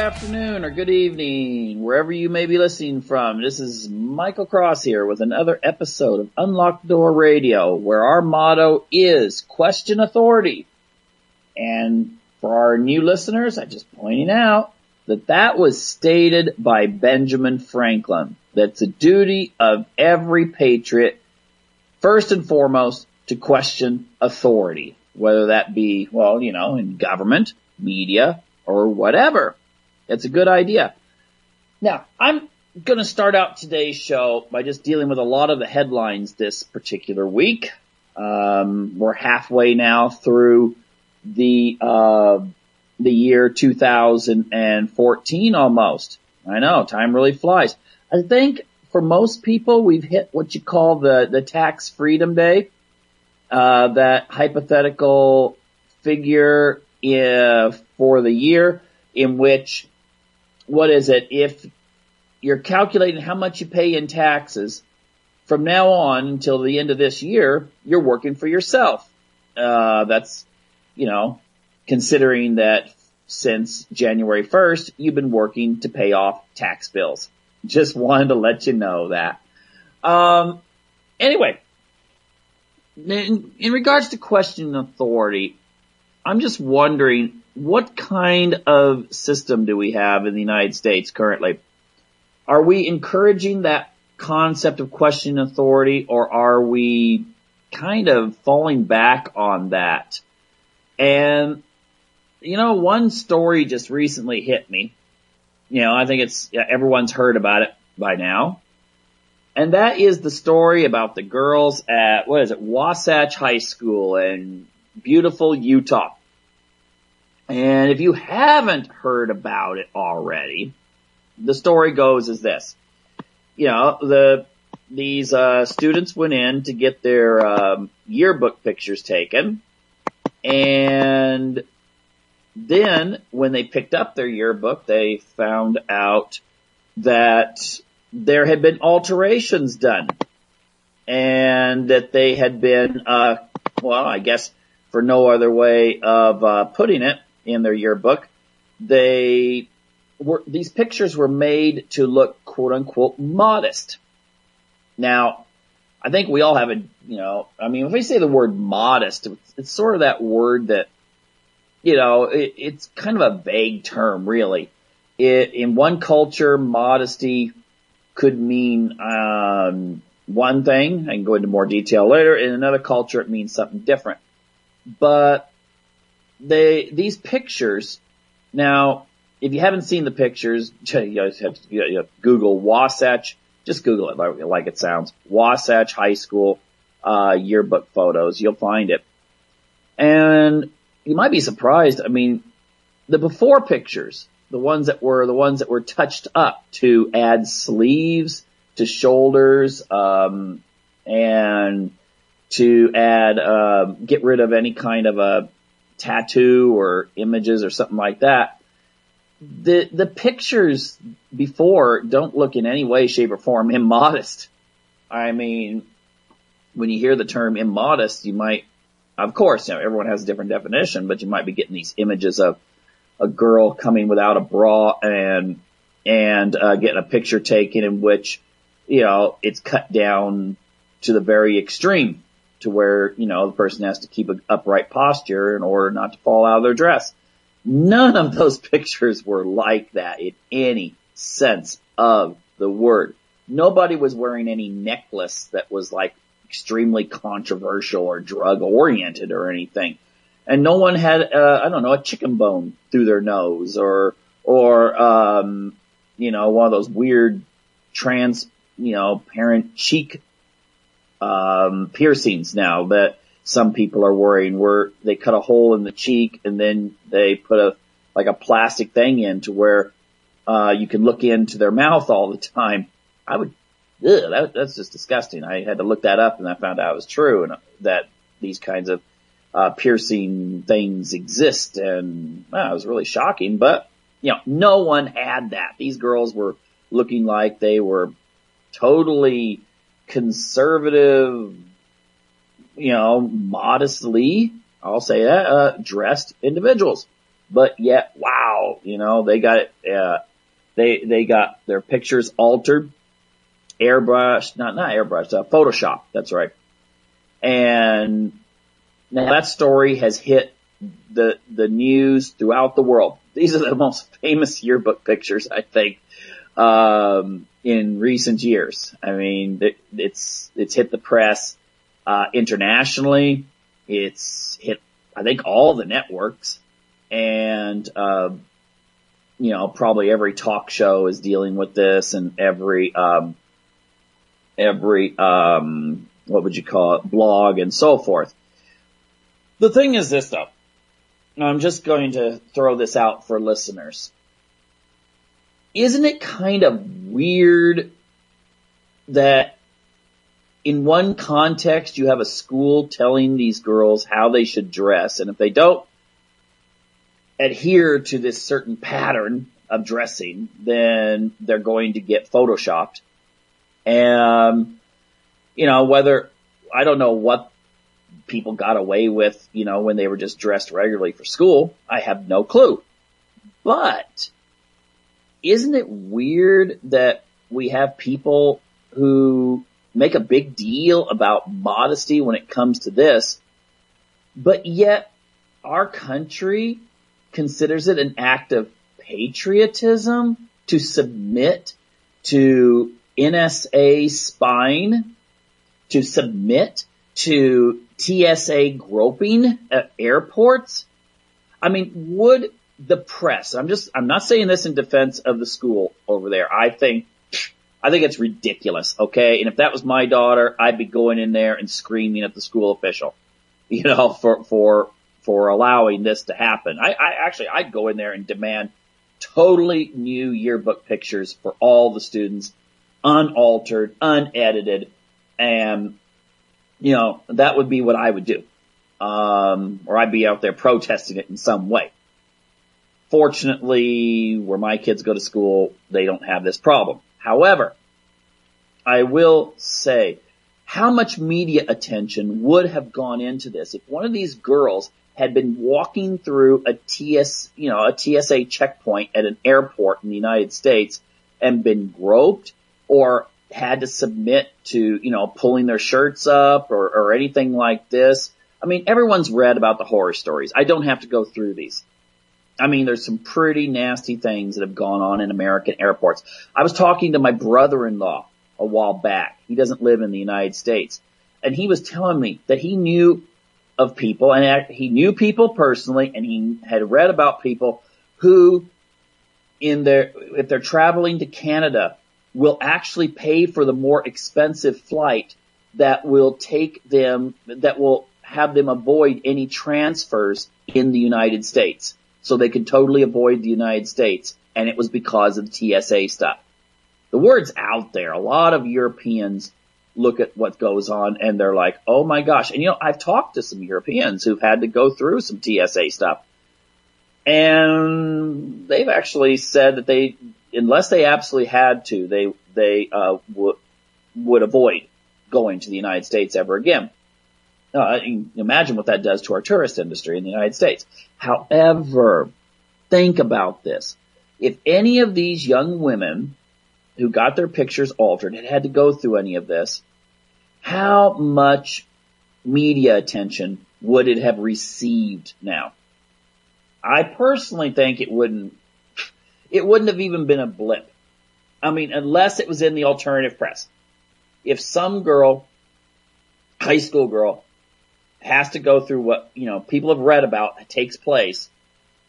afternoon, or good evening, wherever you may be listening from. This is Michael Cross here with another episode of Unlocked Door Radio, where our motto is question authority. And for our new listeners, I'm just pointing out that was stated by Benjamin Franklin. That's the duty of every patriot, first and foremost, to question authority, whether that be, in government, media, or whatever. It's a good idea. Now, I'm going to start out today's show by just dealing with a lot of the headlines this particular week. We're halfway now through the year 2014 almost. I know, time really flies. I think for most people, we've hit what you call the tax freedom day, that hypothetical figure for the year in which, if you're calculating how much you pay in taxes, from now on until the end of this year, you're working for yourself. That's, considering that since January 1st, you've been working to pay off tax bills. Just wanted to let you know that. Anyway, in regards to questioning authority, I'm just wondering, what kind of system do we have in the United States currently? Are we encouraging that concept of questioning authority, or are we kind of falling back on that? And, one story just recently hit me. I think everyone's heard about it by now. And that is the story about the girls at, Wasatch High School in beautiful Utah. And if you haven't heard about it already, the story goes as this. These students went in to get their yearbook pictures taken, and then when they picked up their yearbook, they found out that there had been alterations done, and that they had been, I guess for no other way of putting it in their yearbook, these pictures were made to look quote unquote modest. Now, I think we all have if we say the word modest, it's sort of that word that, it's kind of a vague term, really. In one culture, modesty could mean one thing. I can go into more detail later. In another culture, it means something different. But these pictures, now, if you haven't seen the pictures, you have to Google Wasatch. Just Google it like it sounds. Wasatch High School yearbook photos. You'll find it. And you might be surprised. The before pictures, the ones that were touched up to add sleeves to shoulders, and to add, get rid of any kind of a tattoo or images or something like that. The pictures before don't look in any way, shape, or form immodest. When you hear the term immodest, you might, of course, everyone has a different definition, but you might be getting these images of a girl coming without a bra and getting a picture taken in which, it's cut down to the very extreme, to where, the person has to keep an upright posture in order not to fall out of their dress. None of those pictures were like that in any sense of the word. Nobody was wearing any necklace that was like extremely controversial or drug oriented or anything. And no one had, a chicken bone through their nose or one of those weird transparent cheek piercings now that some people are wearing, where they cut a hole in the cheek and then they put a plastic thing in to where you can look into their mouth all the time. That's just disgusting. I had to look that up and I found out it was true, and that these kinds of piercing things exist, and it was really shocking. But no one had that. These girls were looking like they were totally conservative, modestly, I'll say that, dressed individuals. but yet, wow, they got it, they got their pictures altered, airbrushed, not airbrushed, Photoshop, that's right. And now that story has hit the news throughout the world. These are the most famous yearbook pictures, I think, in recent years. I mean, it's hit the press, internationally. It's hit, I think, all the networks, and, probably every talk show is dealing with this, and every, what would you call it, blog and so forth. The thing is this, though. I'm just going to throw this out for listeners. Isn't it kind of weird that in one context you have a school telling these girls how they should dress, and if they don't adhere to this certain pattern of dressing, then they're going to get photoshopped? And, whether, I don't know what people got away with, when they were just dressed regularly for school. I have no clue. But isn't it weird that we have people who make a big deal about modesty when it comes to this, but yet our country considers it an act of patriotism to submit to NSA spying, to submit to TSA groping at airports? I mean, would the press, I'm not saying this in defense of the school over there. I think it's ridiculous, okay? And if that was my daughter, I'd be going in there and screaming at the school official, for allowing this to happen. I'd go in there and demand totally new yearbook pictures for all the students, unaltered, unedited, and that would be what I would do. Or I'd be out there protesting it in some way. Fortunately, where my kids go to school, they don't have this problem. However, I will say, how much media attention would have gone into this if one of these girls had been walking through a TSA checkpoint at an airport in the United States and been groped, or had to submit to, pulling their shirts up or anything like this. I mean, everyone's read about the horror stories. I don't have to go through these. I mean, there's some pretty nasty things that have gone on in American airports. I was talking to my brother-in-law a while back. He doesn't live in the United States. And he was telling me that he knew of people, and he knew people personally, and he had read about people who, if they're traveling to Canada, will actually pay for the more expensive flight that will have them avoid any transfers in the United States. So they could totally avoid the United States. And it was because of the TSA stuff. The word's out there. A lot of Europeans look at what goes on and they're like, oh my gosh. And I've talked to some Europeans who've had to go through some TSA stuff. And they've actually said that unless they absolutely had to, they would avoid going to the United States ever again. Imagine what that does to our tourist industry in the United States. However, think about this. If any of these young women who got their pictures altered had to go through any of this, how much media attention would it have received now? I personally think it wouldn't have even been a blip. I mean, unless it was in the alternative press. If some girl, high school girl, has to go through what, people have read about that takes place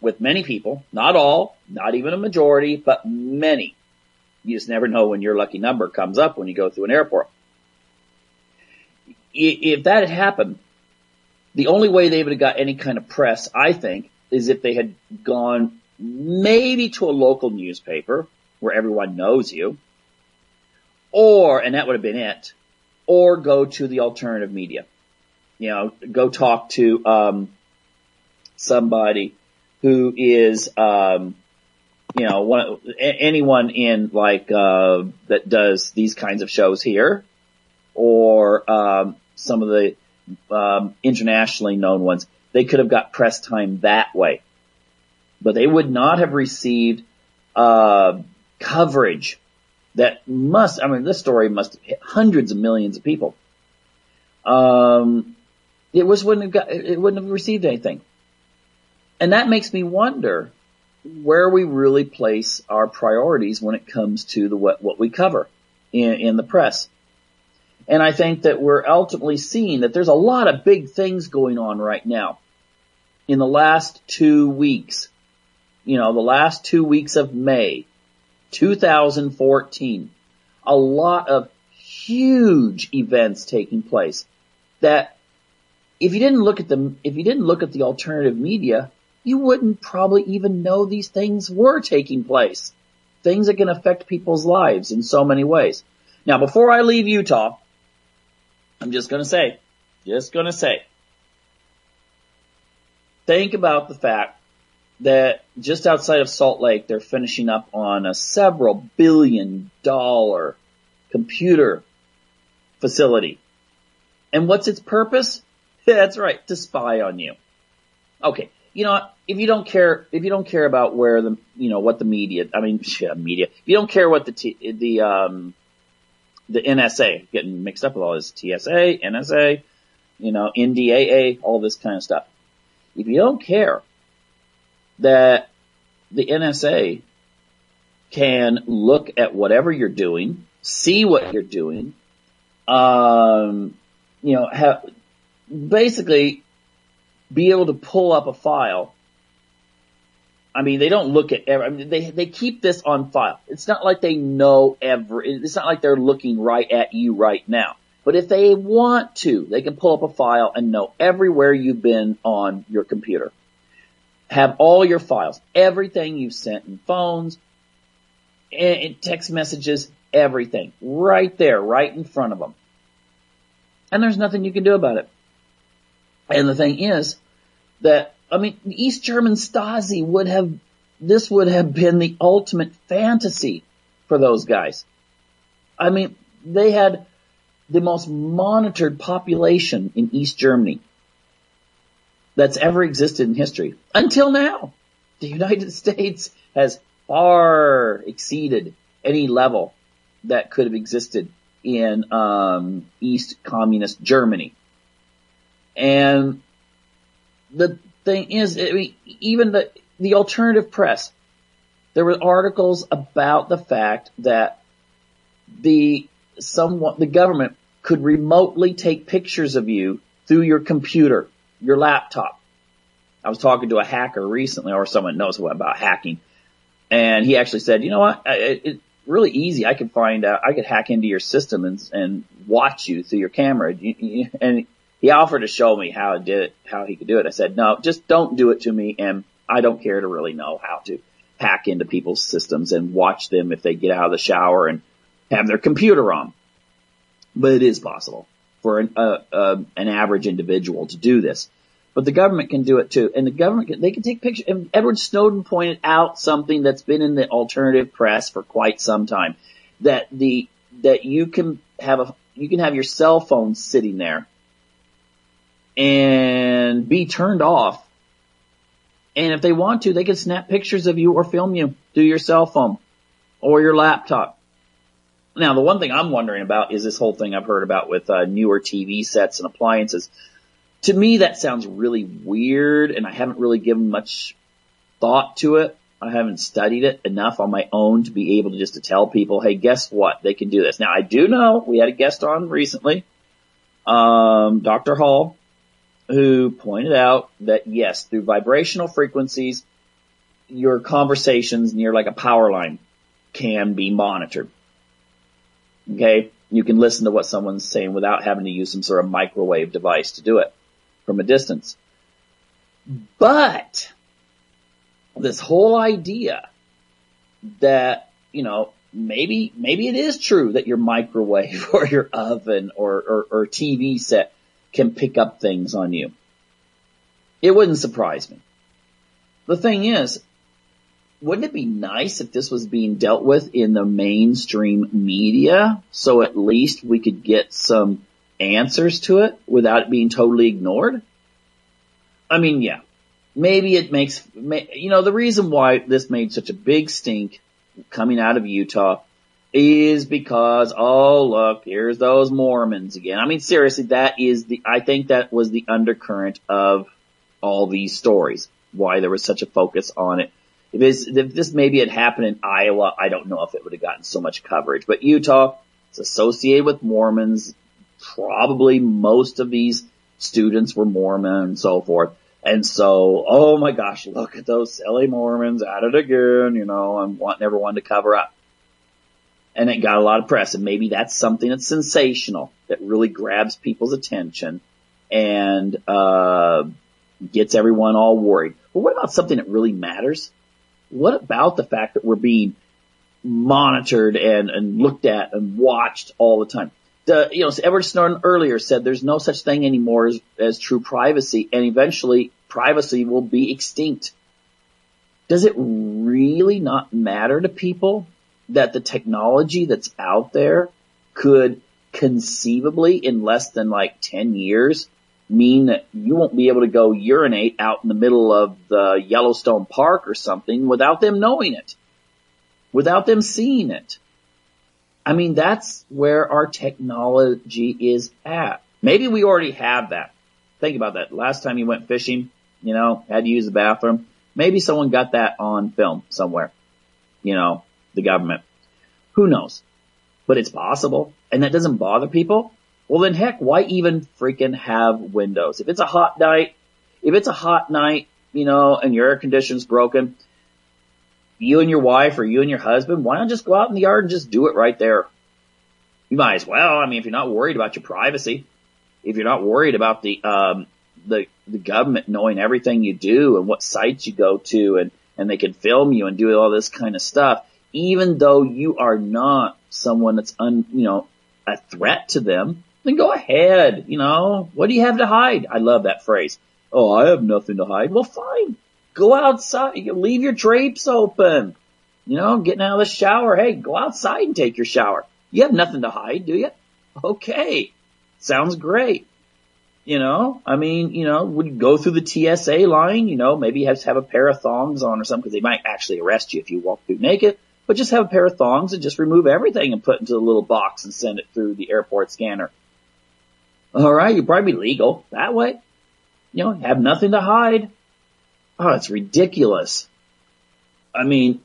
with many people, not all, not even a majority, but many. You just never know when your lucky number comes up when you go through an airport. If that had happened, the only way they would have got any kind of press, I think, is if they had gone maybe to a local newspaper where everyone knows you, and that would have been it, or go to the alternative media. Go talk to somebody who is anyone in that does these kinds of shows here, or some of the internationally known ones. They could have got press time that way. but they would not have received coverage that this story must have hit hundreds of millions of people. It wouldn't have received anything. And that makes me wonder where we really place our priorities when it comes to what we cover in the press. And I think that we're ultimately seeing that there's a lot of big things going on right now. In the last 2 weeks, the last 2 weeks of May 2014, a lot of huge events taking place that if you didn't look at the alternative media, you wouldn't probably even know these things were taking place. Things that can affect people's lives in so many ways. Now, before I leave Utah, I'm just going to say, think about the fact that just outside of Salt Lake, they're finishing up on a several billion-dollar computer facility. And what's its purpose? That's right, to spy on you. Okay, if you don't care about where what the media, if you don't care what the NSA, getting mixed up with all this TSA, NSA, NDAA, all this kind of stuff. If you don't care that the NSA can look at whatever you're doing, see what you're doing, basically be able to pull up a file. They don't look at they keep this on file. It's not like they know it's not like they're looking right at you right now. But if they want to, they can pull up a file and know everywhere you've been on your computer. Have all your files, everything you've sent in phones, and text messages, everything. Right there, right in front of them. And there's nothing you can do about it. And the thing is that, the East German Stasi would have been the ultimate fantasy for those guys. They had the most monitored population in East Germany that's ever existed in history. Until now, the United States has far exceeded any level that could have existed in East Communist Germany. And the thing is, even the alternative press, there were articles about the fact that the government could remotely take pictures of you through your computer, your laptop. I was talking to a hacker recently, or someone knows about hacking, and he actually said, it's really easy. I could hack into your system and watch you through your camera. And he offered to show me how he could do it. I said, no, just don't do it to me, and I don't care to really know how to hack into people's systems and watch them if they get out of the shower and have their computer on. But it is possible for an average individual to do this. But the government can do it too. And they can take pictures. And Edward Snowden pointed out something that's been in the alternative press for quite some time. That you can have your cell phone sitting there and be turned off. And if they want to, they can snap pictures of you or film you through your cell phone or your laptop. Now, the one thing I'm wondering about is this whole thing I've heard about with newer TV sets and appliances. To me, that sounds really weird, and I haven't really given much thought to it. I haven't studied it enough on my own to be able to tell people, hey, guess what? They can do this. Now, I do know we had a guest on recently, Dr. Hall, who pointed out that, yes, through vibrational frequencies, your conversations near like a power line can be monitored. Okay? You can listen to what someone's saying without having to use some sort of microwave device to do it from a distance. But this whole idea that, maybe it is true that your microwave or your oven or TV set can pick up things on you. It wouldn't surprise me. The thing is, wouldn't it be nice if this was being dealt with in the mainstream media so at least we could get some answers to it without it being totally ignored? Yeah. maybe it makes, the reason why this made such a big stink coming out of Utah is because, oh, look, here's those Mormons again. I mean, seriously, I think that was the undercurrent of all these stories, why there was such a focus on it. If this maybe had happened in Iowa, I don't know if it would have gotten so much coverage. But Utah, it's associated with Mormons. Probably most of these students were Mormon and so forth. And so, oh my gosh, look at those silly Mormons at it again, I'm wanting everyone to cover up. And it got a lot of press, and maybe that's something that's sensational, that really grabs people's attention and, gets everyone all worried. But what about something that really matters? What about the fact that we're being monitored and looked at and watched all the time? Edward Snowden earlier said there's no such thing anymore as true privacy, and eventually privacy will be extinct. Does it really not matter to people that the technology that's out there could conceivably, in less than 10 years, mean that you won't be able to go urinate out in the middle of the Yellowstone Park or something without them knowing it, without them seeing it? I mean, that's where our technology is at. Maybe we already have that. Think about that. Last time you went fishing, had to use the bathroom. Maybe someone got that on film somewhere. The government. Who knows? But it's possible. And that doesn't bother people. Well, then heck, why even freaking have windows? If it's a hot night, and your air conditioner's broken, you and your wife or you and your husband, why not just go out in the yard and just do it right there? You might as well. I mean, if you're not worried about your privacy, if you're not worried about the government knowing everything you do and what sites you go to, and they can film you and do all this kind of stuff, even though you are not someone that's a threat to them, then go ahead. What do you have to hide? I love that phrase. Oh, I have nothing to hide. Well, fine. Go outside. Leave your drapes open. Getting out of the shower. Hey, go outside and take your shower. You have nothing to hide, do you? Okay. Sounds great. Would you go through the TSA line? Maybe you have to have a pair of thongs on or something, because they might actually arrest you if you walk through naked. But just have a pair of thongs and just remove everything and put it into a little box and send it through the airport scanner. All right, you'd probably be legal that way. Have nothing to hide. Oh, it's ridiculous. I mean,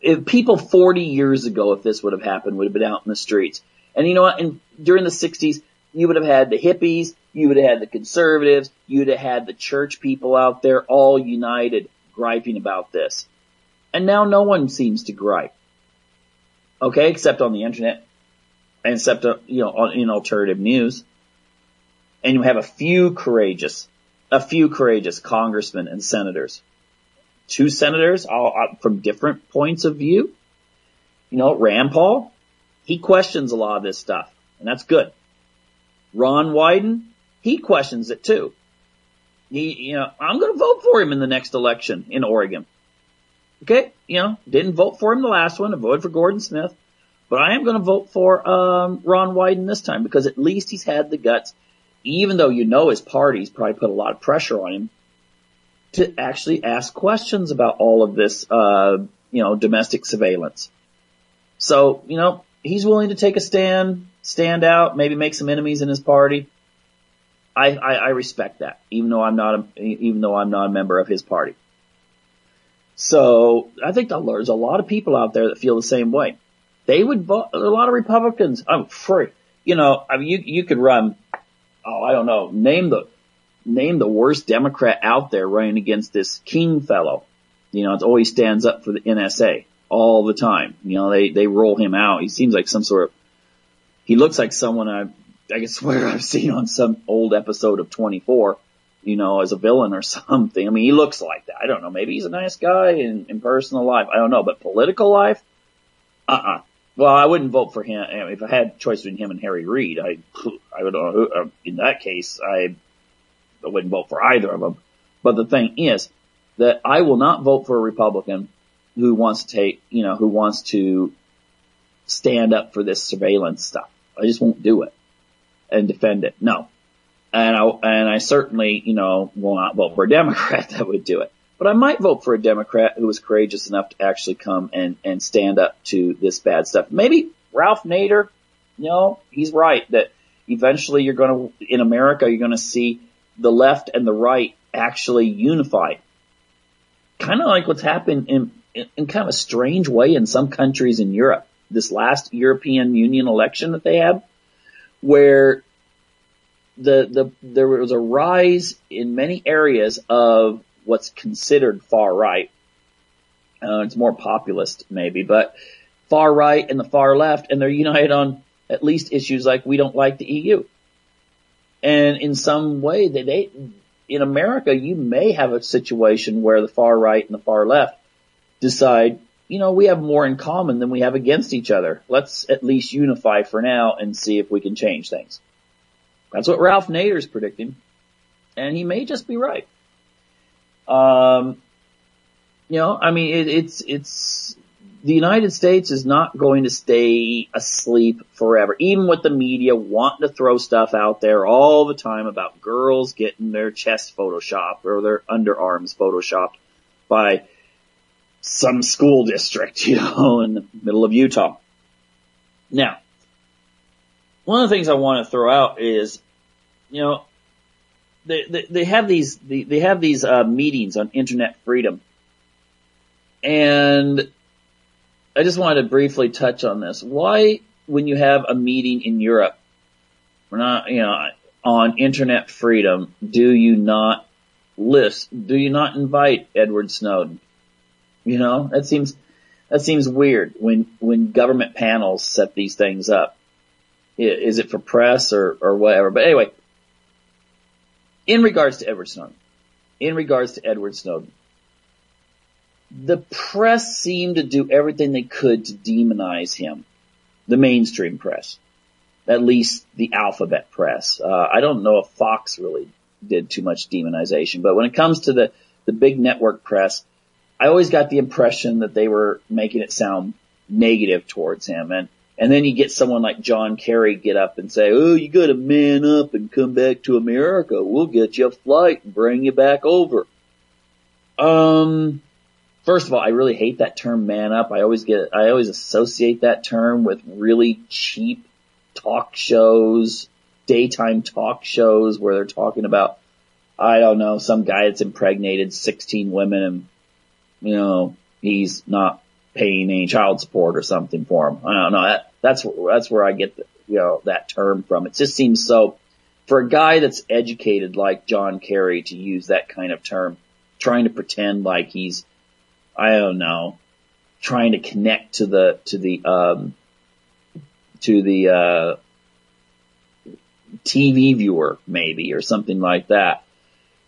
if people 40 years ago, if this would have happened, would have been out in the streets. And you know what? And during the 60s, you would have had the hippies, you would have had the conservatives, you'd have had the church people out there all united griping about this. And now no one seems to gripe. Okay, except on the internet. And except, in alternative news. And you have a few courageous congressmen and senators. 2 senators from different points of view. Rand Paul, he questions a lot of this stuff, and that's good. Ron Wyden, he questions it too. I'm going to vote for him in the next election in Oregon. Okay, didn't vote for him the last one. I voted for Gordon Smith, but I am going to vote for Ron Wyden this time, because at least he's had the guts, even though his party's probably put a lot of pressure on him, to actually ask questions about all of this, domestic surveillance. So, he's willing to take a stand out, maybe make some enemies in his party. I respect that, even though I'm not a member of his party. So I think there's a lot of people out there that feel the same way. They would vote. A lot of Republicans. I'm free. You could run. Oh, I don't know. Name the worst Democrat out there running against this King fellow. It's always stands up for the NSA all the time. They roll him out. He seems like he looks like someone I can swear I've seen on some old episode of 24, as a villain or something. I mean, he looks like that. I don't know. Maybe he's a nice guy in personal life. I don't know. But political life? Well, I wouldn't vote for him. If I had a choice between him and Harry Reid, I would know who, in that case, I wouldn't vote for either of them. But the thing is that I will not vote for a Republican who wants to stand up for this surveillance stuff. I just won't do it and defend it. No. And I certainly, will not vote for a Democrat that would do it. But I might vote for a Democrat who was courageous enough to actually come and stand up to this bad stuff. Maybe Ralph Nader, he's right that eventually in America, you're going to see the left and the right actually unify. Kind of like what's happened in kind of a strange way in some countries in Europe. This last European Union election that they had, where there was a rise in many areas of what's considered far right. It's more populist maybe, but far right and the far left, and they're united on at least issues like we don't like the EU. And in some way, in America, you may have a situation where the far right and the far left decide, we have more in common than we have against each other. Let's at least unify for now and see if we can change things. That's what Ralph Nader's predicting. And he may just be right. It's the United States is not going to stay asleep forever. Even with the media wanting to throw stuff out there all the time about girls getting their chest photoshopped or their underarms photoshopped by some school district, in the middle of Utah. Now, one of the things I want to throw out is, they have these meetings on internet freedom. And I just wanted to briefly touch on this. Why, when you have a meeting in Europe, on internet freedom, do you not invite Edward Snowden? That seems weird when government panels set these things up. Is it for press or whatever? But anyway, in regards to Edward Snowden, the press seemed to do everything they could to demonize him. The mainstream press. At least the alphabet press. I don't know if Fox really did too much demonization, but when it comes to the big network press, I always got the impression that they were making it sound negative towards him. And then you get someone like John Kerry get up and say, oh, you gotta man up and come back to America. We'll get you a flight and bring you back over. First of all, I really hate that term man up. I always associate that term with really cheap talk shows, daytime talk shows where they're talking about, I don't know, some guy that's impregnated 16 women and, he's not paying any child support or something for him. I don't know. That's where I get that term from. It just seems so, for a guy that's educated like John Kerry to use that kind of term, trying to pretend like he's, I don't know, trying to connect to the TV viewer maybe or something like that.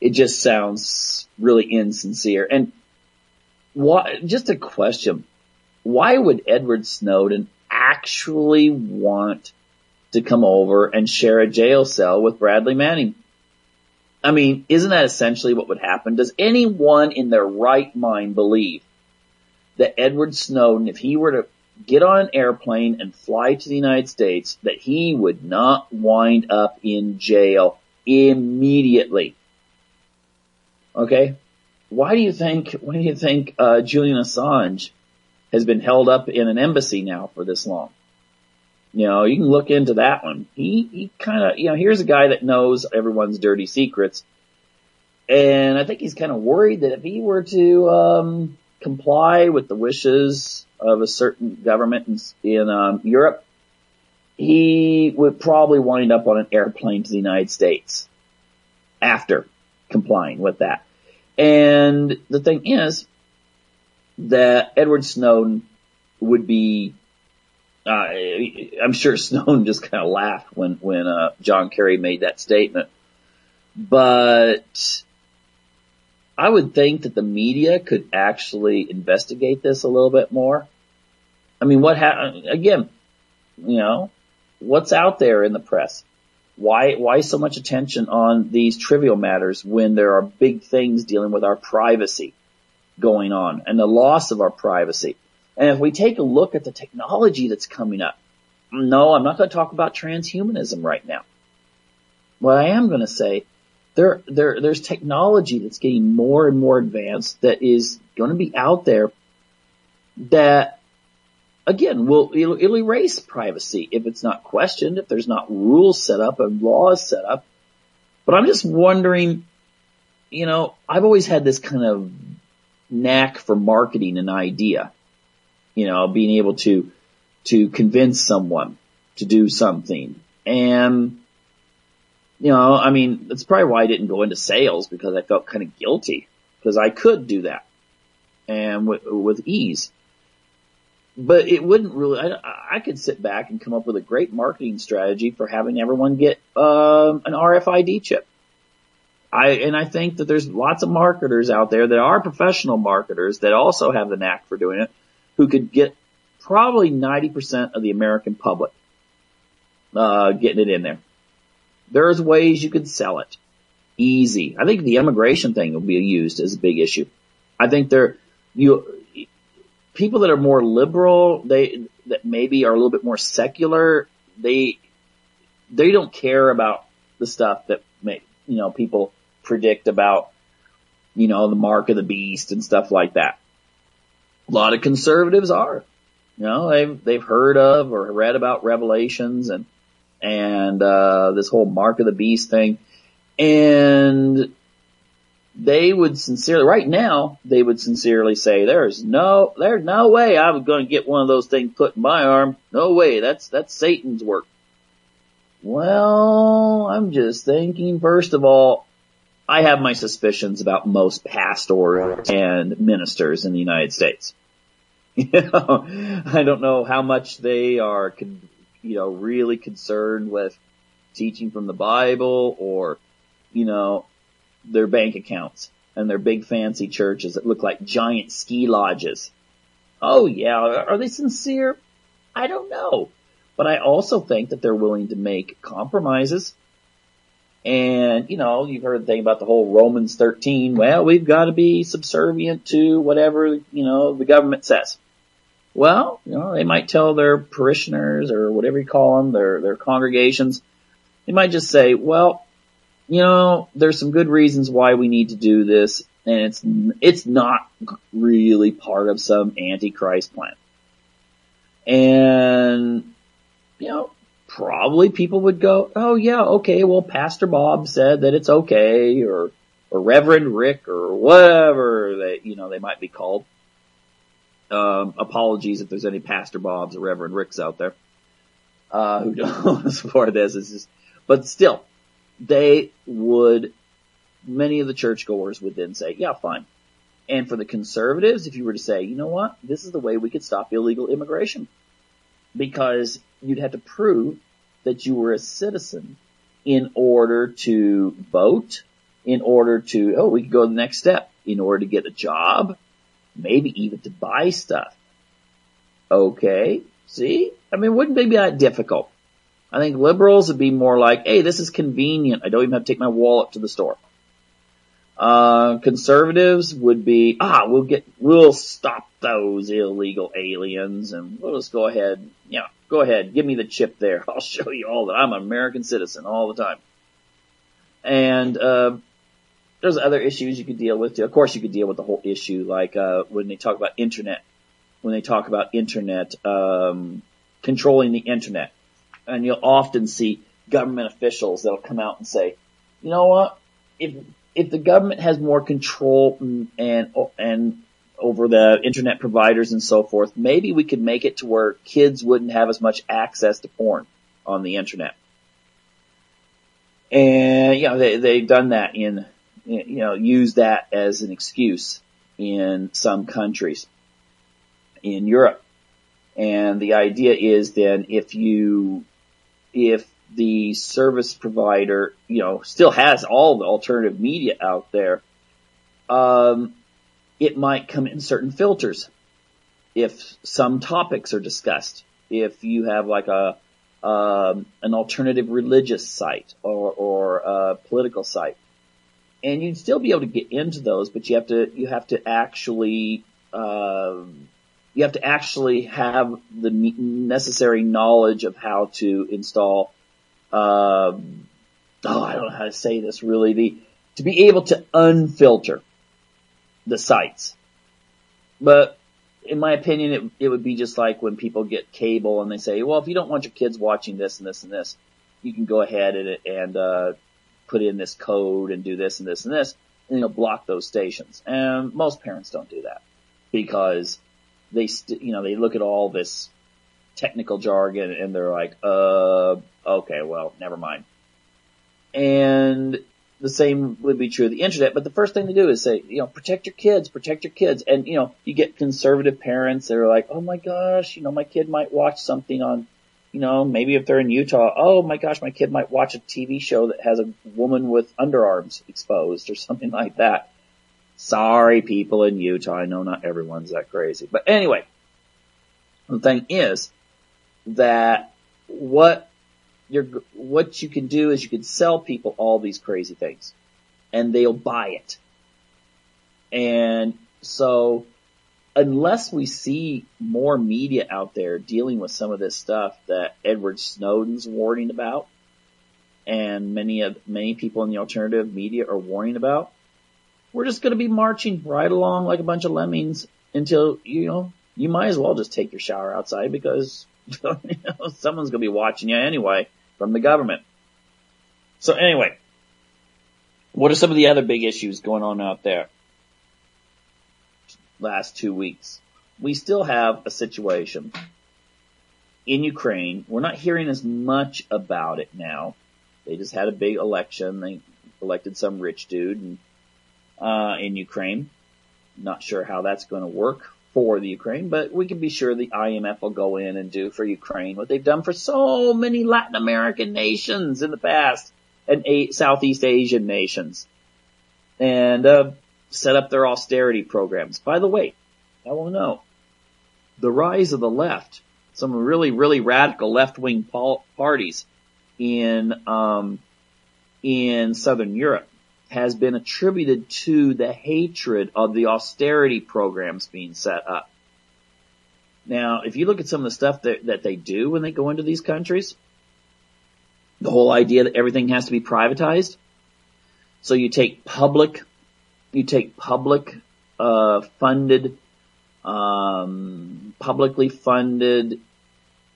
It just sounds really insincere. And just a question, why would Edward Snowden actually want to come over and share a jail cell with Bradley Manning? I mean, isn't that essentially what would happen? Does anyone in their right mind believe that Edward Snowden, if he were to get on an airplane and fly to the United States, that he would not wind up in jail immediately? Okay? Why do you think Julian Assange has been held up in an embassy now for this long? You can look into that one. He kind of, here's a guy that knows everyone's dirty secrets. And I think he's kind of worried that if he were to, comply with the wishes of a certain government in Europe, he would probably wind up on an airplane to the United States after complying with that. And the thing is that Edward Snowden would be, I'm sure Snowden just kind of laughed when John Kerry made that statement. But I would think that the media could actually investigate this a little bit more. I mean, what's out there in the press? Why so much attention on these trivial matters when there are big things dealing with our privacy going on and the loss of our privacy? And if we take a look at the technology that's coming up, no, I'm not going to talk about transhumanism right now. what I am going to say, there's technology that's getting more and more advanced that is going to be out there that, again, it'll erase privacy if it's not questioned, if there's not rules set up and laws set up. But I'm just wondering, I've always had this kind of knack for marketing an idea, being able to convince someone to do something. And, that's probably why I didn't go into sales, because I felt kind of guilty, because I could do that and with ease. But it wouldn't really, I could sit back and come up with a great marketing strategy for having everyone get an RFID chip. I think that there's lots of marketers out there that are professional marketers that also have the knack for doing it, who could get probably 90% of the American public getting it in there. There's ways you could sell it. Easy. I think the immigration thing will be used as a big issue. I think people that are more liberal, that maybe are a little bit more secular, they don't care about the stuff that people predict about, the mark of the beast and stuff like that. A lot of conservatives are, they've heard of or read about Revelations and this whole mark of the beast thing. And they would sincerely say, there's no way I'm going to get one of those things put in my arm. No way. That's Satan's work. Well, I'm just thinking, first of all, I have my suspicions about most pastors and ministers in the United States. I don't know how much they are, really concerned with teaching from the Bible or, their bank accounts and their big fancy churches that look like giant ski lodges. Oh yeah, are they sincere? I don't know. But I also think that they're willing to make compromises. And, you've heard the thing about the whole Romans 13. Well, we've got to be subservient to whatever, the government says. Well, they might tell their parishioners or whatever you call them, their congregations. They might just say, well, there's some good reasons why we need to do this, and it's not really part of some antichrist plan. And, probably people would go, oh yeah, okay, well, Pastor Bob said that it's okay, or Reverend Rick, or whatever they might be called. Apologies if there's any Pastor Bobs or Reverend Ricks out there, who don't support this. But still, many of the churchgoers would then say, yeah, fine. And for the conservatives, if you were to say, you know what, this is the way we could stop illegal immigration. Because you'd have to prove that you were a citizen in order to vote, in order to, we could go to the next step, in order to get a job, maybe even to buy stuff. Okay, see? Wouldn't they be that difficult? I think liberals would be more like, hey, this is convenient. I don't even have to take my wallet to the store. Conservatives would be, we'll stop those illegal aliens and we'll just go ahead, give me the chip there. I'll show you all that I'm an American citizen all the time. And, there's other issues you could deal with too. Of course, you could deal with the whole issue, like, when they talk about controlling the internet. And you'll often see government officials that'll come out and say, you know what, if the government has more control and over the internet providers and so forth, maybe we could make it to where kids wouldn't have as much access to porn on the internet. And, they've done that use that as an excuse in some countries in Europe. And the idea is then if the service provider, still has all the alternative media out there, it might come in certain filters. If some topics are discussed, if you have like an alternative religious site or a political site, and you'd still be able to get into those, but you have to actually have the necessary knowledge of how to install I don't know how to say this really, to be able to unfilter the sites. But in my opinion, it would be just like when people get cable and they say, well, if you don't want your kids watching this and this and this, you can go ahead and put in this code and do this and this and this, and you'll block those stations. And most parents don't do that because they look at all this technical jargon and they're like, okay, well, never mind. And the same would be true of the internet, but the first thing they do is say, protect your kids, protect your kids. And, you get conservative parents that are like, oh my gosh, my kid might watch something on, maybe if they're in Utah, oh my gosh, my kid might watch a TV show that has a woman with underarms exposed or something like that. Sorry, people in Utah. I know not everyone's that crazy. But anyway, the thing is that what you can do is you can sell people all these crazy things and they'll buy it. And so unless we see more media out there dealing with some of this stuff that Edward Snowden's warning about and many people in the alternative media are warning about, we're just going to be marching right along like a bunch of lemmings until, you might as well just take your shower outside because someone's going to be watching you anyway from the government. So anyway, what are some of the other big issues going on out there? Last 2 weeks, we still have a situation in Ukraine. We're not hearing as much about it now. They just had a big election. They elected some rich dude in Ukraine. Not sure how that's going to work for the Ukraine, but we can be sure the IMF will go in and do for Ukraine what they've done for so many Latin American nations in the past and Southeast Asian nations, and set up their austerity programs. By the way, I want to know the rise of the left, some really, really radical left-wing parties in Southern Europe has been attributed to the hatred of the austerity programs being set up. Now, if you look at some of the stuff that they do when they go into these countries, the whole idea that everything has to be privatized. So you take publicly funded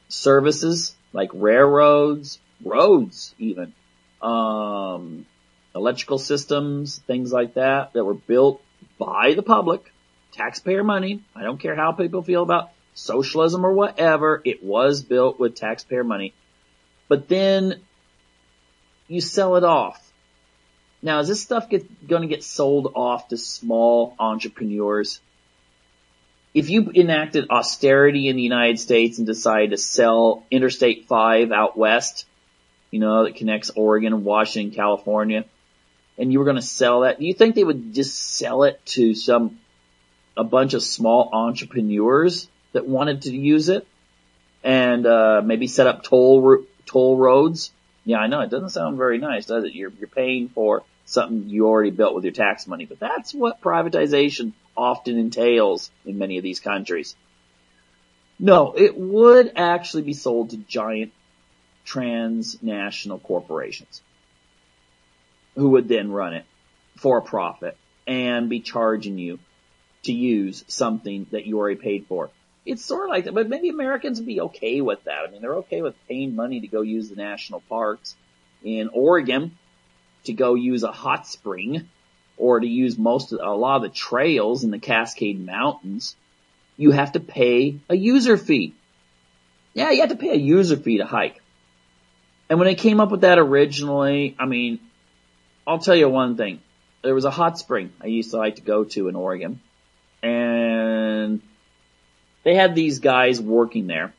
services like railroads, roads even, electrical systems, things like that were built by the public, taxpayer money. I don't care how people feel about socialism or whatever. It was built with taxpayer money. But then you sell it off. Now, is this stuff going to get sold off to small entrepreneurs? If you enacted austerity in the United States and decided to sell Interstate 5 out west, that connects Oregon and Washington, California, and you were going to sell that, do you think they would just sell it to a bunch of small entrepreneurs that wanted to use it and maybe set up toll roads? Yeah, I know, it doesn't sound very nice, does it? You're paying for something you already built with your tax money, but that's what privatization often entails in many of these countries. No, it would actually be sold to giant transnational corporations who would then run it for a profit and be charging you to use something that you already paid for. It's sort of like that, but maybe Americans would be okay with that. I mean, they're okay with paying money to go use the national parks in Oregon, to go use a hot spring, or to use a lot of the trails in the Cascade Mountains. You have to pay a user fee. Yeah, you have to pay a user fee to hike. And when they came up with that originally, I mean, I'll tell you one thing. There was a hot spring I used to like to go to in Oregon, and they had these guys working there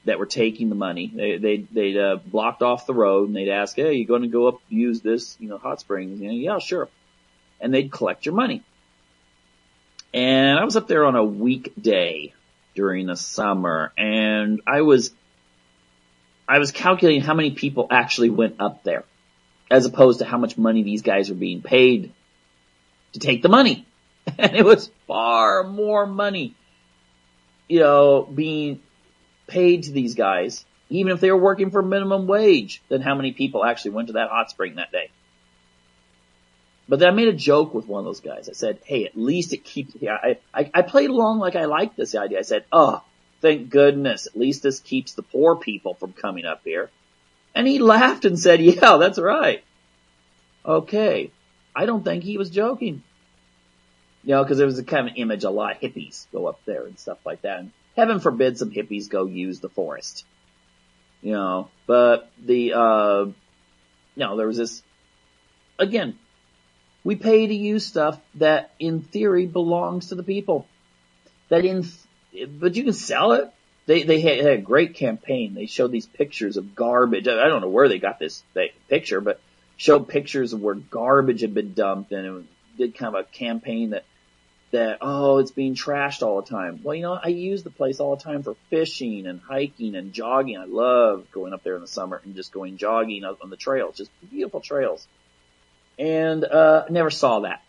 that were taking the money. They'd blocked off the road and they'd ask, hey, you going to go up use this, hot springs? Yeah, sure. And they'd collect your money. And I was up there on a weekday during the summer, and I was calculating how many people actually went up there, as opposed to how much money these guys were being paid to take the money. And it was far more money, being paid to these guys Even if they were working for minimum wage, then how many people actually went to that hot spring that day? But then I made a joke with one of those guys. I said, hey, at least it keeps, I played along like I liked this idea. I said, oh, thank goodness, at least this keeps the poor people from coming up here. And he laughed and said, yeah, that's right. Okay. I don't think he was joking. You know, because there was a kind of image a lot of hippies go up there and stuff like that. And heaven forbid some hippies go use the forest. You know, but there was this, again, we pay to use stuff that in theory belongs to the people. But you can sell it. They had a great campaign. They showed these pictures of garbage. I don't know where they got this picture, but showed pictures of where garbage had been dumped, and it did kind of a campaign that it's being trashed all the time. Well, you know, I use the place all the time for fishing and hiking and jogging. I love going up there in the summer and just going jogging on the trails, just beautiful trails. And never saw that.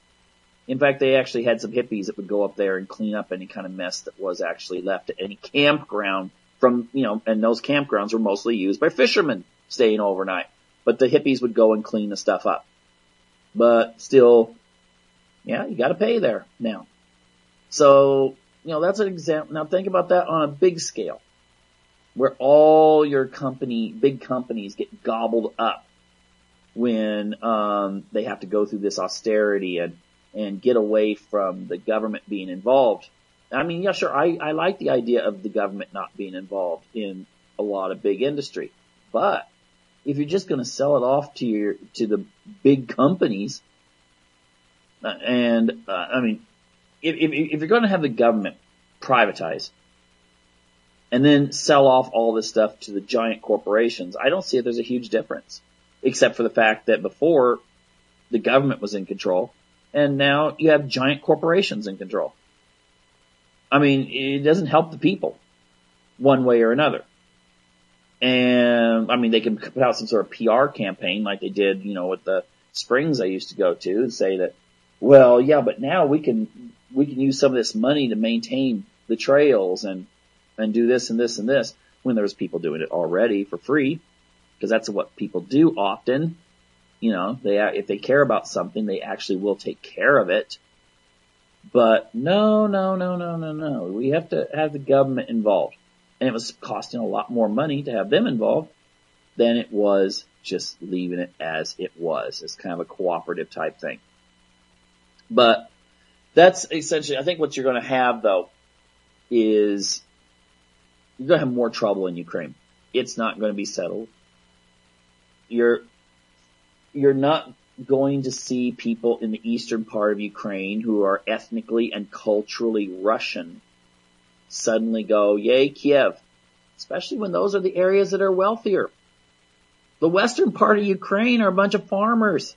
In fact, they actually had some hippies that would go up there and clean up any kind of mess that was actually left at any campground from, you know, and those campgrounds were mostly used by fishermen staying overnight. But the hippies would go and clean the stuff up. But still, yeah, you gotta pay there now. So, you know, that's an example. Now think about that on a big scale, where all your big companies get gobbled up when, they have to go through this austerity and get away from the government being involved. I mean, yeah, sure, I like the idea of the government not being involved in a lot of big industry. But if you're just gonna sell it off to the big companies, I mean, if you're gonna have the government privatize and then sell off all this stuff to the giant corporations, I don't see if there's a huge difference. Except for the fact that before the government was in control, and now you have giant corporations in control. I mean, it doesn't help the people one way or another. And I mean, they can put out some sort of PR campaign like they did, you know, with the springs I used to go to, and say that, well, yeah, but now we can use some of this money to maintain the trails and do this and this and this, when there was people doing it already for free. Because that's what people do often. You know, if they care about something, they actually will take care of it. But no. We have to have the government involved. And it was costing a lot more money to have them involved than it was just leaving it as it was. It's kind of a cooperative type thing. But that's essentially, I think what you're going to have though is you're going to have more trouble in Ukraine. It's not going to be settled. You're not going to see people in the eastern part of Ukraine who are ethnically and culturally Russian suddenly go, yay, Kiev. Especially when those are the areas that are wealthier. The western part of Ukraine are a bunch of farmers.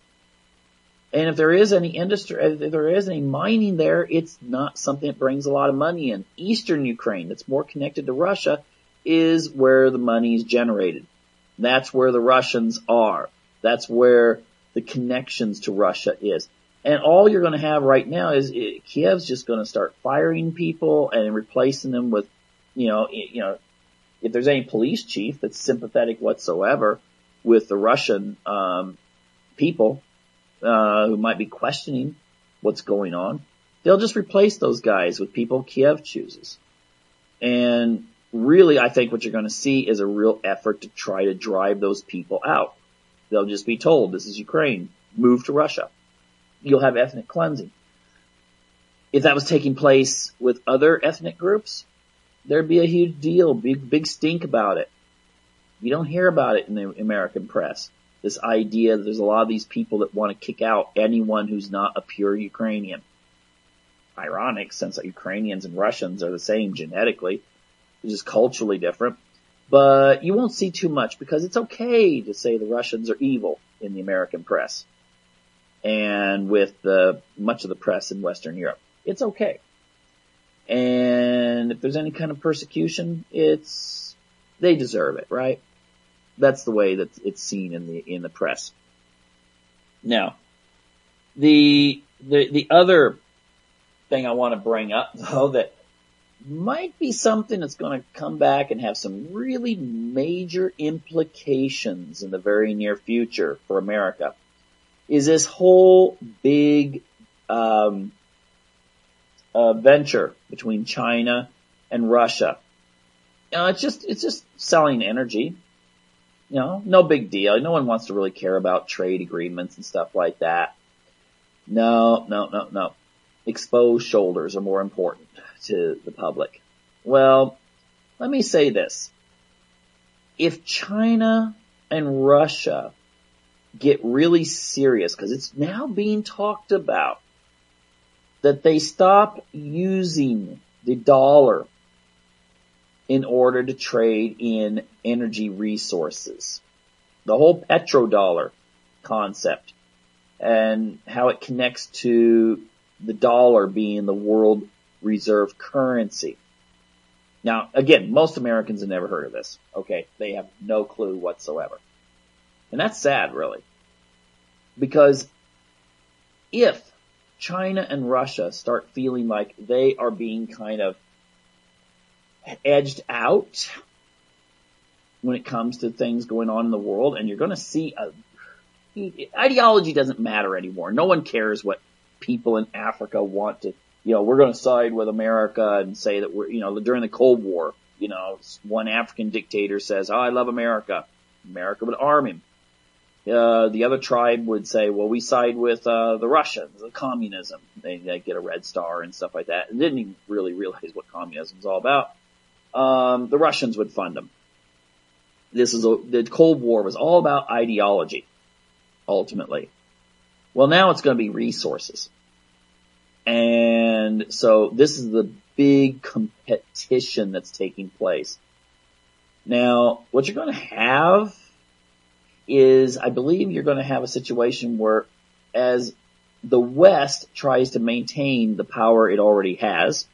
And if there is any industry, if there is any mining there, it's not something that brings a lot of money in. Eastern Ukraine, that's more connected to Russia, is where the money is generated. That's where the Russians are. That's where the connections to Russia is. And all you're going to have right now is Kiev's just going to start firing people and replacing them with, you know, if there's any police chief that's sympathetic whatsoever with the Russian people who might be questioning what's going on, they'll just replace those guys with people Kiev chooses. And really, I think what you're going to see is a real effort to try to drive those people out. They'll just be told, this is Ukraine, move to Russia. You'll have ethnic cleansing. If that was taking place with other ethnic groups, there'd be a huge deal, big stink about it. You don't hear about it in the American press. This idea that there's a lot of these people that want to kick out anyone who's not a pure Ukrainian. Ironic, since Ukrainians and Russians are the same genetically. They're just culturally different. But you won't see too much because it's okay to say the Russians are evil in the American press. And with much of the press in Western Europe. It's okay. And if there's any kind of persecution, they deserve it, right? That's the way that it's seen in the press. Now, the other thing I want to bring up, though, that might be something that's going to come back and have some really major implications in the very near future for America, is this whole big venture between China and Russia. It's just selling energy. No big deal. No one wants to really care about trade agreements and stuff like that. No. Exposed shoulders are more important to the public. Well, let me say this. If China and Russia get really serious, because it's now being talked about, that they stop using the dollar in order to trade in energy resources. The whole petrodollar concept and how it connects to the dollar being the world reserve currency. Now, again, most Americans have never heard of this. Okay, they have no clue whatsoever. And that's sad, really. Because if China and Russia start feeling like they are being kind of edged out when it comes to things going on in the world, and you're going to see ideology doesn't matter anymore. No one cares what people in Africa want to, we're going to side with America and say that we're, during the Cold War, one African dictator says, I love America. America would arm him. The other tribe would say, well, we side with the Russians, the communism. They get a red star and stuff like that. And didn't even really realize what communism is all about. The Russians would fund them. The Cold War was all about ideology, ultimately. Well, now it's going to be resources. And so this is the big competition that's taking place. Now, what you're going to have is, I believe you're going to have a situation where as the West tries to maintain the power it already has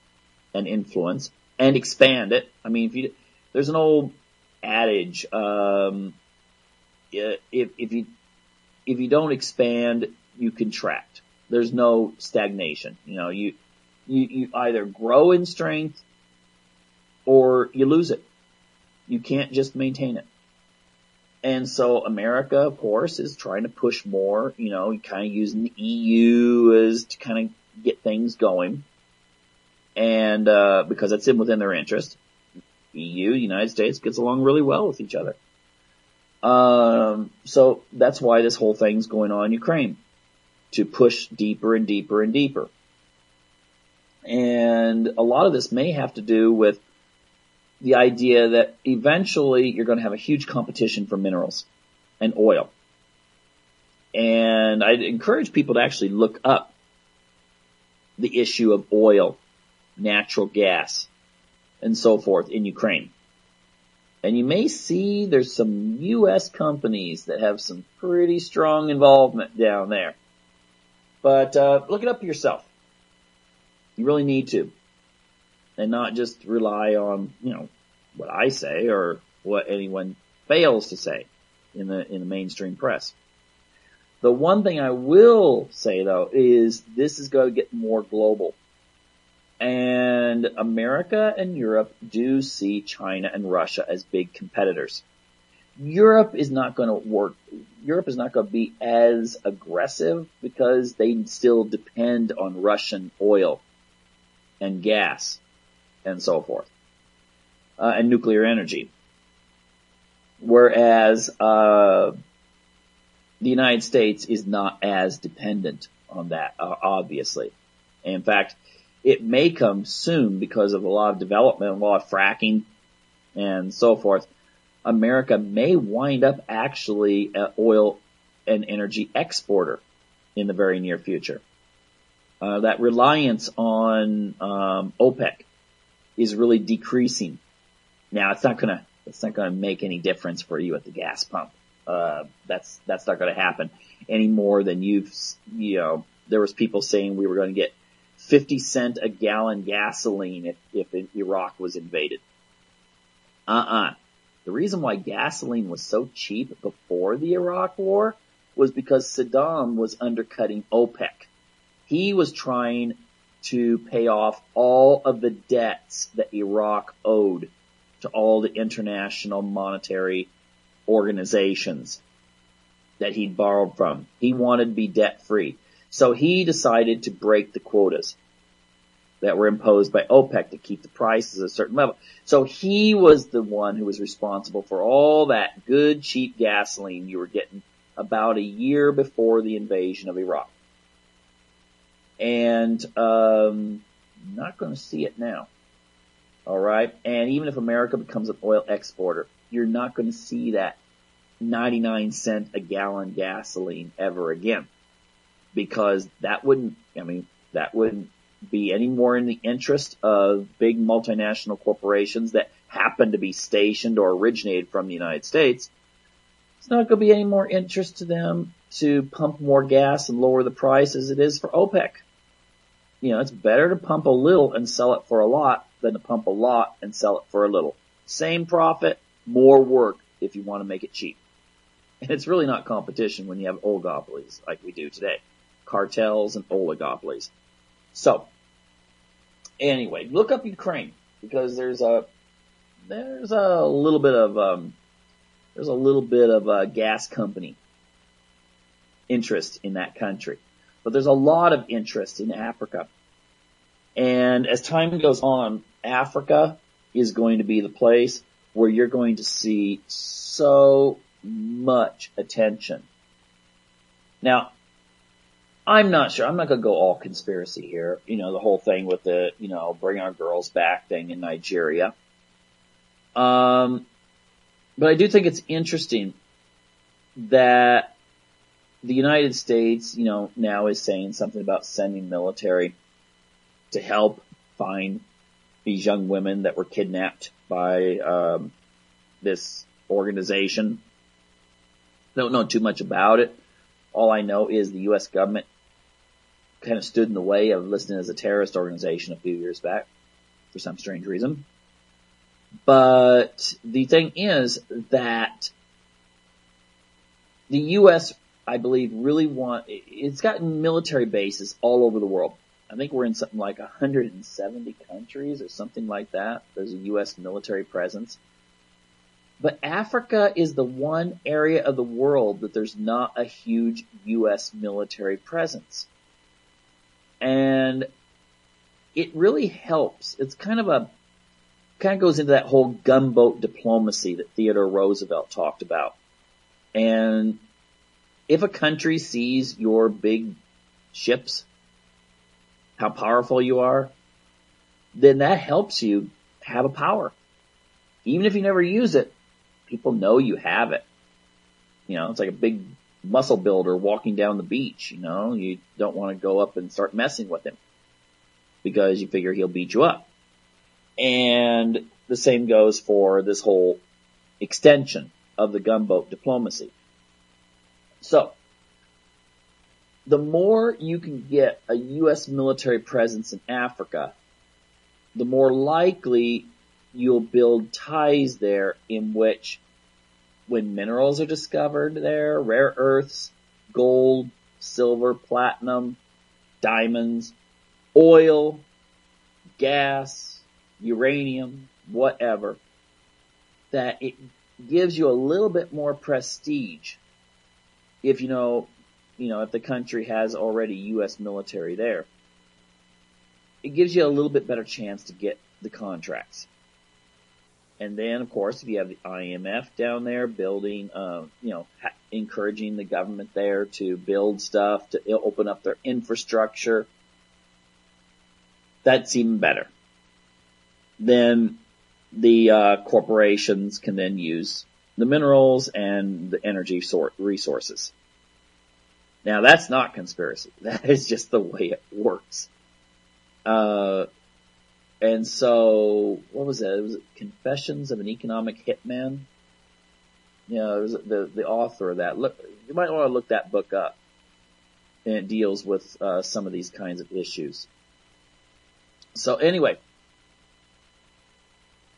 and influence and expand it. I mean, there's an old adage, if you don't expand, you contract. There's no stagnation. You either grow in strength or you lose it. You can't just maintain it. And so America, of course, is trying to push more, kind of using the EU as to kind of get things going. And, because that's within their interest. EU, United States gets along really well with each other. So that's why this whole thing's going on in Ukraine. To push deeper and deeper and deeper. And a lot of this may have to do with the idea that eventually you're going to have a huge competition for minerals and oil. And I'd encourage people to actually look up the issue of oil, natural gas, and so forth in Ukraine. And you may see there's some U.S. companies that have some pretty strong involvement down there. But look it up yourself. You really need to. And not just rely on, what I say or what anyone fails to say in the mainstream press. The one thing I will say, though, is this is going to get more global. And America and Europe do see China and Russia as big competitors. Europe is not going to be as aggressive because they still depend on Russian oil and gas and so forth, and nuclear energy. Whereas, the United States is not as dependent on that, obviously. In fact, it may come soon because of a lot of development, a lot of fracking and so forth. America may wind up actually an oil and energy exporter in the very near future. That reliance on OPEC is really decreasing. Now, it's not gonna make any difference for you at the gas pump. That's not gonna happen any more than there was people saying we were going to get 50 cent a gallon gasoline if Iraq was invaded. The reason why gasoline was so cheap before the Iraq War was because Saddam was undercutting OPEC. He was trying to pay off all of the debts that Iraq owed to all the international monetary organizations that he'd borrowed from. He wanted to be debt free. So he decided to break the quotas that were imposed by OPEC to keep the prices at a certain level. So he was the one who was responsible for all that good, cheap gasoline you were getting about a year before the invasion of Iraq. And not going to see it now. All right? And even if America becomes an oil exporter, you're not going to see that 99 cent a gallon gasoline ever again. Because that wouldn't be any more in the interest of big multinational corporations that happen to be stationed or originated from the United States. It's not going to be any more interest to them to pump more gas and lower the price as it is for OPEC. You know, it's better to pump a little and sell it for a lot than to pump a lot and sell it for a little. Same profit, more work if you want to make it cheap. And it's really not competition when you have oligopolies like we do today. Cartels and oligopolies. So, anyway, look up Ukraine because there's a little bit of gas company interest in that country, but there's a lot of interest in Africa. And as time goes on, Africa is going to be the place where you're going to see so much attention. Now, I'm not sure. I'm not going to go all conspiracy here. You know, the whole thing with the, bring our girls back thing in Nigeria. But I do think it's interesting that the United States, now is saying something about sending military to help find these young women that were kidnapped by, this organization. Don't know too much about it. All I know is the U.S. government kind of stood in the way of listing as a terrorist organization a few years back for some strange reason. But the thing is that the U.S., I believe, really it's got military bases all over the world. I think we're in something like 170 countries or something like that. There's a U.S. military presence. But Africa is the one area of the world that there's not a huge U.S. military presence. And it really helps. It's kind of goes into that whole gunboat diplomacy that Theodore Roosevelt talked about. And if a country sees your big ships, how powerful you are, then that helps you have a power. Even if you never use it, people know you have it. It's like a big muscle builder walking down the beach. You don't want to go up and start messing with him because you figure he'll beat you up. And the same goes for this whole extension of the gunboat diplomacy. So, the more you can get a U.S. military presence in Africa, the more likely you'll build ties there in which when minerals are discovered there, rare earths, gold, silver, platinum, diamonds, oil, gas, uranium, whatever, that it gives you a little bit more prestige if if the country has already U.S. military there. It gives you a little bit better chance to get the contracts. And then, of course, if you have the IMF down there building, encouraging the government there to build stuff, to open up their infrastructure, that's even better. Then the corporations can then use the minerals and the energy resources. Now, that's not conspiracy. That is just the way it works. And so, what was that? Was it Confessions of an Economic Hitman? It was the author of that. Look, you might want to look that book up. And it deals with some of these kinds of issues. So anyway,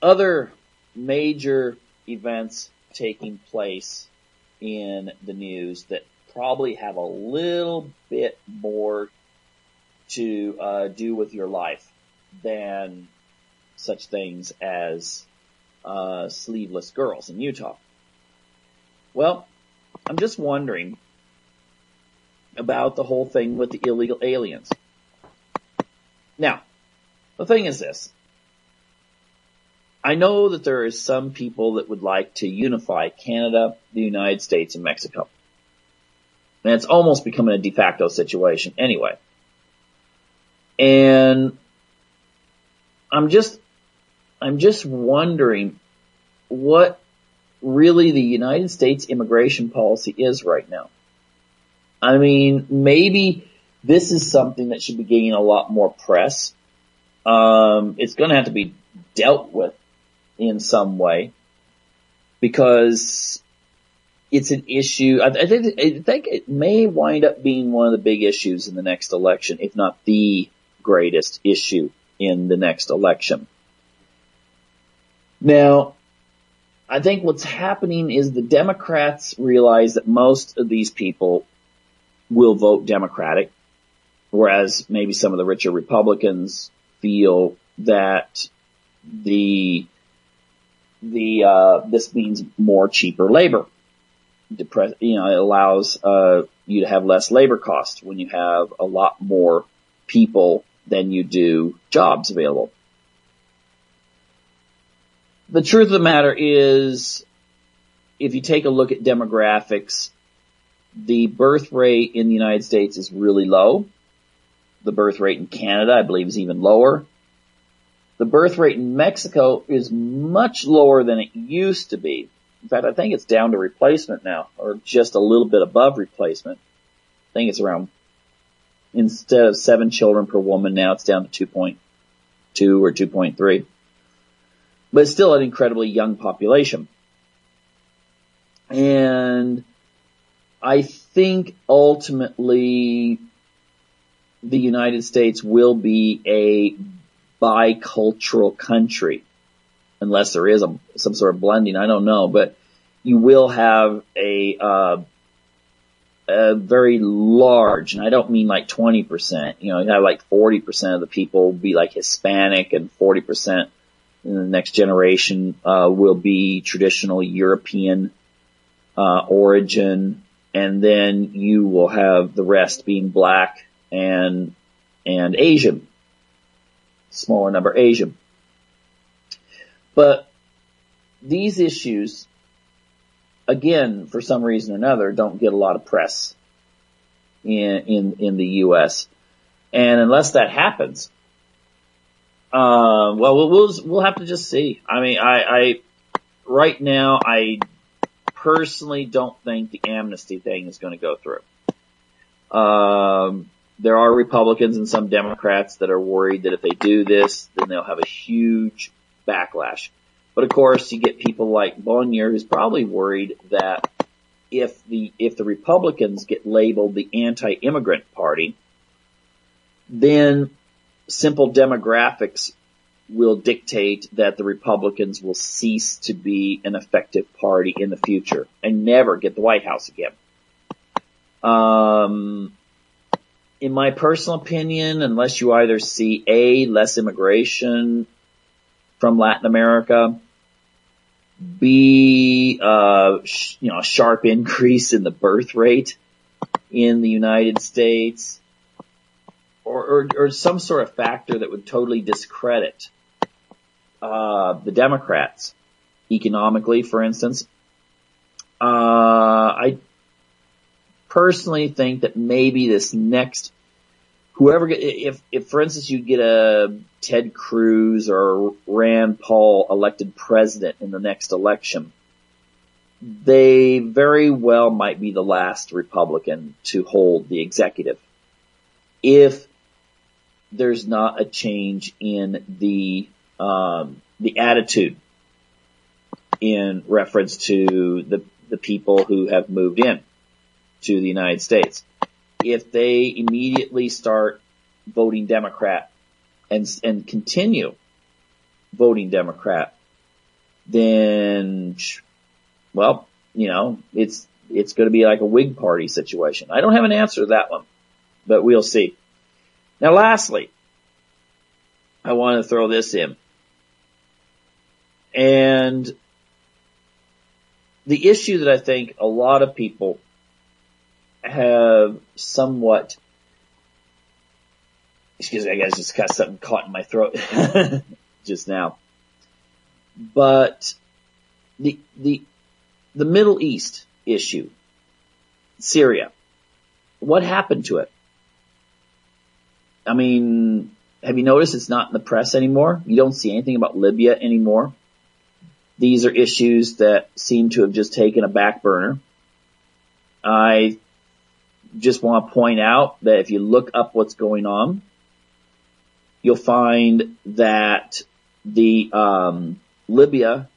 other major events taking place in the news that probably have a little bit more to do with your life than such things as sleeveless girls in Utah. Well, I'm just wondering about the whole thing with the illegal aliens. Now, the thing is this. I know that there is some people that would like to unify Canada, the United States, and Mexico. And it's almost becoming a de facto situation anyway. And I'm just wondering what really the United States immigration policy is right now. I mean, maybe this is something that should be getting a lot more press. It's going to have to be dealt with in some way because it's an issue. I think it may wind up being one of the big issues in the next election, if not the greatest issue in the next election. Now, I think what's happening is the Democrats realize that most of these people will vote Democratic, whereas maybe some of the richer Republicans feel that this means more cheaper labor. It allows you to have less labor costs when you have a lot more people than you do jobs available. The truth of the matter is, if you take a look at demographics, the birth rate in the United States is really low. The birth rate in Canada, I believe, is even lower. The birth rate in Mexico is much lower than it used to be. In fact, I think it's down to replacement now, or just a little bit above replacement. I think it's around, instead of 7 children per woman, now it's down to 2.2 or 2.3. But it's still an incredibly young population. And I think ultimately the United States will be a bicultural country, unless there is some sort of blending. I don't know, but you will have a very large, and I don't mean like 20%. You have like 40% of the people will be like Hispanic, and 40% in the next generation will be traditional European origin, and then you will have the rest being black and Asian, smaller number Asian. But these issues, again, for some reason or another, don't get a lot of press in the U.S. And unless that happens, we'll have to just see. I mean, I right now, I personally don't think the amnesty thing is going to go through. There are Republicans and some Democrats that are worried that if they do this, then they'll have a huge backlash. But of course, you get people like Bonnier, who's probably worried that if the Republicans get labeled the anti-immigrant party, then simple demographics will dictate that the Republicans will cease to be an effective party in the future and never get the White House again. In my personal opinion, unless you either see A, less immigration from Latin America, B, a sharp increase in the birth rate in the United States, or some sort of factor that would totally discredit the Democrats economically, for instance. I personally think that maybe this next, if for instance you get a Ted Cruz or Rand Paul elected president in the next election, they very well might be the last Republican to hold the executive, if there's not a change in the attitude in reference to the people who have moved in to the United States. If they immediately start voting Democrat and continue voting Democrat, then, well, it's going to be like a Whig Party situation. I don't have an answer to that one, but we'll see. Now, lastly, I want to throw this in. And the issue that I think a lot of people have somewhat, excuse me, I guess just got something caught in my throat just now. But the Middle East issue, Syria, what happened to it? I mean, have you noticed it's not in the press anymore? You don't see anything about Libya anymore. These are issues that seem to have just taken a back burner. I just want to point out that if you look up what's going on, you'll find that the Libya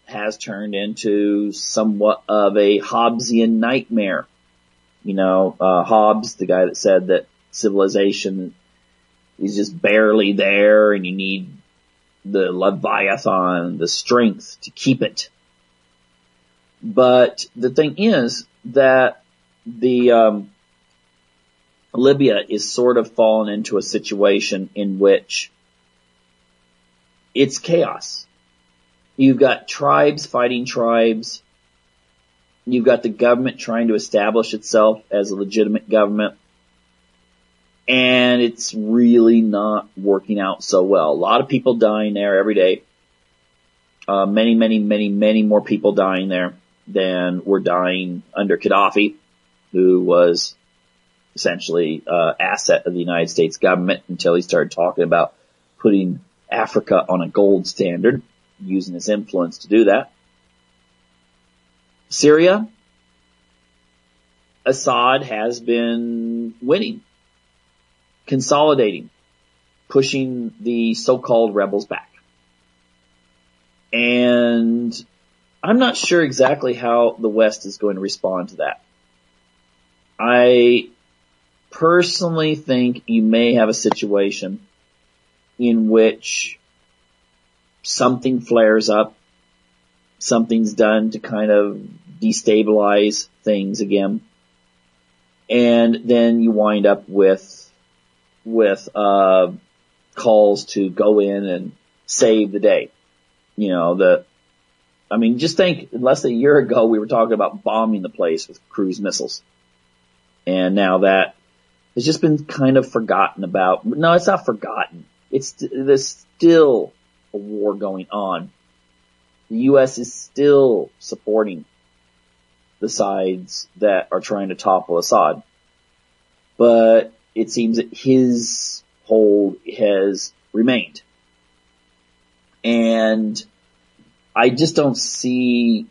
has turned into somewhat of a Hobbesian nightmare. You know, Hobbes, the guy that said that civilization is just barely there and you need the Leviathan, the strength to keep it. But the thing is that the Libya is sort of fallen into a situation in which it's chaos. You've got tribes fighting tribes. You've got the government trying to establish itself as a legitimate government. And it's really not working out so well. A lot of people dying there every day. Many more people dying there than were dying under Gaddafi, who was essentially asset of the United States government until he started talking about putting Africa on a gold standard, using his influence to do that. Syria, Assad has been winning, consolidating, pushing the so-called rebels back. And I'm not sure exactly how the West is going to respond to that. I personally think you may have a situation in which something flares up, something's done to kind of destabilize things again, and then you wind up with calls to go in and save the day. You know, just think, less than a year ago we were talking about bombing the place with cruise missiles. And now that has just been kind of forgotten about. No, it's not forgotten. There's still a war going on. The U.S. is still supporting the sides that are trying to topple Assad. But it seems that his hold has remained. And I just don't see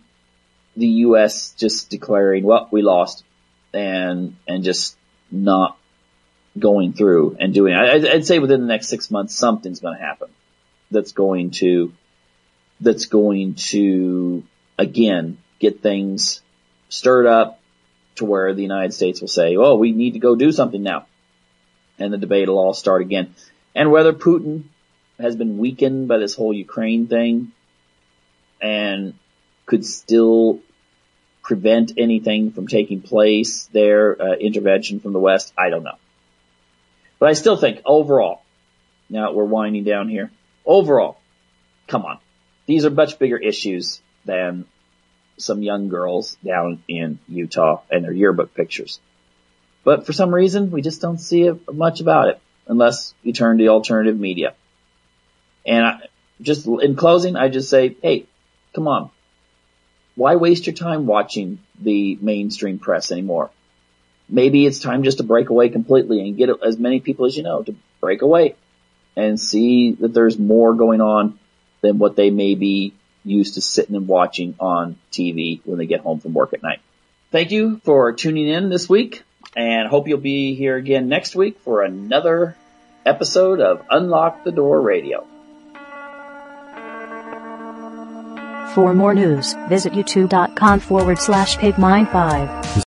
the U.S. just declaring, well, we lost, and just not going through and doing it. I'd say within the next 6 months, something's going to happen that's going to, again, get things stirred up to where the United States will say, oh, we need to go do something now. And the debate will all start again. And whether Putin has been weakened by this whole Ukraine thing and could still prevent anything from taking place there, intervention from the West, I don't know. But I still think overall, now we're winding down here, overall, come on. These are much bigger issues than some young girls down in Utah and their yearbook pictures. But for some reason, we just don't see much about it unless you turn to the alternative media. And just in closing, I just say, hey, come on. Why waste your time watching the mainstream press anymore? Maybe it's time just to break away completely and get as many people as you know to break away and see that there's more going on than what they may be used to sitting and watching on TV when they get home from work at night. Thank you for tuning in this week, and hope you'll be here again next week for another episode of Unlock the Door Radio. For more news, visit youtube.com/pigmine5.